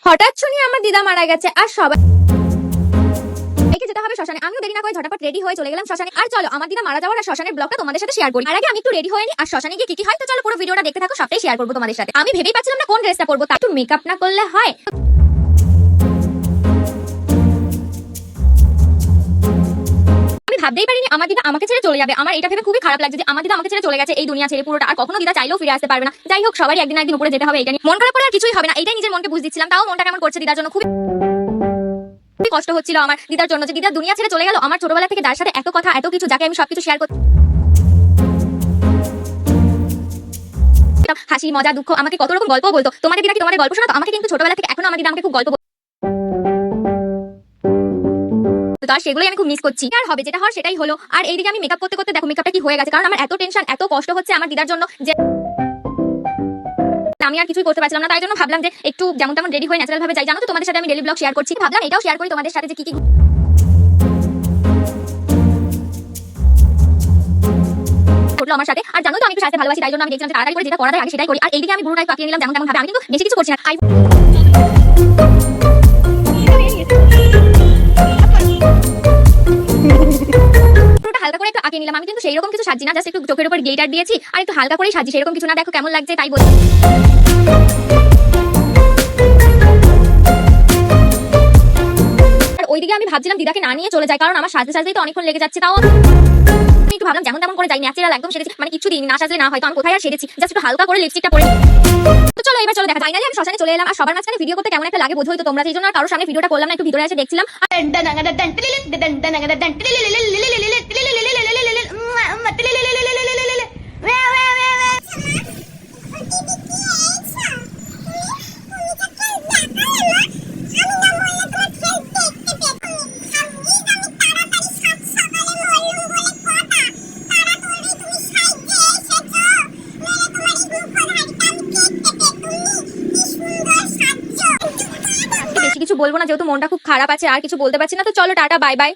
হঠাৎ শুনি আমার দিদা মারা গেছে আর সবাই যেতে হবে শ্মশানে। আমিও দেরি না করে ঝটাপট রেডি হয়ে চলে গেলাম শ্মশানে। আর চলো আমার দিদা মারা যাওয়ার আর শ্মশানের ব্লগটা তোমাদের সাথে শেয়ার করি। আর আগে আমি একটু রেডি হয়ে নি আর শ্মশানে গিয়ে কি হয় তো চলো পুরো ভিডিওটা দেখতে থাকো, সবটাই শেয়ার করবো তোমাদের সাথে। আমি ভেবেই পাচ্ছিলাম না কোন ড্রেসটা পরবো, তা একটু মেকআপ না করলে হয়। আমি ভাবতেই পারিনি আমার দিদা আমাকে ছেড়ে চলে যাবে। আমার এটা ভেবে খুবই খারাপ লাগছে যে আমার দিদা আমাকে ছেড়ে চলে গেছে এই দুনিয়া ছেড়ে পুরোটা, আর কখনো দিদা চাইলেও ফিরে আসতে পারবে না। যাই হোক, সবারই একদিন না একদিন উপরে যেতে হবে, এটা নিয়ে মন খারাপ করে আর কিছুই হবে না, এটাই নিজের মনকে বুঝ দিচ্ছিলাম। তাও মনটা কেমন করছে দিদার জন্য, খুব কষ্ট হচ্ছিল আমার দিদার জন্য যে দিদা দুনিয়া ছেড়ে চলে গেল। আমার ছোটবেলা থেকে যার সাথে এত কথা এত কিছু, যাকে আমি সবকিছু শেয়ার করতাম, হাসি মজা দুঃখ, আমাকে কত রকম গল্প বলতো। তোমাদের দিদা কি তোমাদের গল্প শোনাতো? আমাকে কিন্তু ছোটবেলা থেকে এখনো আমার দিদা আমাকে খুব গল্প তো সেগুলোই আমি খুব মিস করছি। আর হবে যেটা হওয়ার সেটাই হলো। আর এইদিকে আমি মেকআপ করতে করতে দেখো মেকআপটা কি হয়ে গেছে, কারণ আমার এত টেনশন এত কষ্ট হচ্ছে আমার দিদার জন্য যে আমি আর কিছুই করতে পারছিলাম না। তাই জন্য ভাবলাম যে একটু যেমন তেমন রেডি হয়ে ন্যাচারাল ভাবে যাই। জানো তো তোমাদের সাথে আমি ডেইলি ব্লগ শেয়ার করছি, ভাবলাম এটাও শেয়ার করি তোমাদের সাথে যে কি কি করলো আমার সাথে। আর জানো তো আমি একটু সাথে ভালোবাসি, তাই জন্য আমি দেখছিলাম যে তাড়াতাড়ি করে যেটা করা যায় আগে সেটাই করি। আর এইদিকে আমি পুরোটাই পাকিয়ে নিলাম যেমন তেমন ভাবে। আমি কিন্তু বেশি কিছু করছি না, হালকা করে একটু আঁকিয়ে নিলাম। আমি কিন্তু সেই রকম কিছু সাজি না, জাস্ট একটু চোখের উপর গ্লিটার দিয়েছি আর একটু হালকা করেই সাজি, সেরকম কিছু না। দেখো কেমন লাগছে তাই বলছি। আর ওইদিকে আমি ভাবছিলাম দিদাকে না নিয়ে চলে যায়, কারণ আমার সাজতে সাজতেই তো অনেকক্ষণ লেগে যাচ্ছে। তাও আমি একটু ভাবলাম যেমন তেমন করে যাই, ন্যাচারাল একদম সেরেছি, মানে কিছু দিন না সাজলে না হয়তো আমি কোথায় আর সেরেছি, জাস্ট একটু হালকা করে লিপস্টিকটা পরে। তো চলো এবার চলো দেখা। ফাইনালি আমি শ্মশানে চলে এলাম। আর সবার মাঝখানে ভিডিও করতে কেমন একটা লাগে বোঝোই তো তোমরা, সেই জন্য আর কারোর সামনে ভিডিওটা করলাম না, একটু ভিতরে এসে দেখছিলাম। বেশি কিছু বলবো না যেহেতু মনটা খুব খারাপ আছে, আর কিছু বলতে পারছি না। তো চলো টাটা বাই বাই।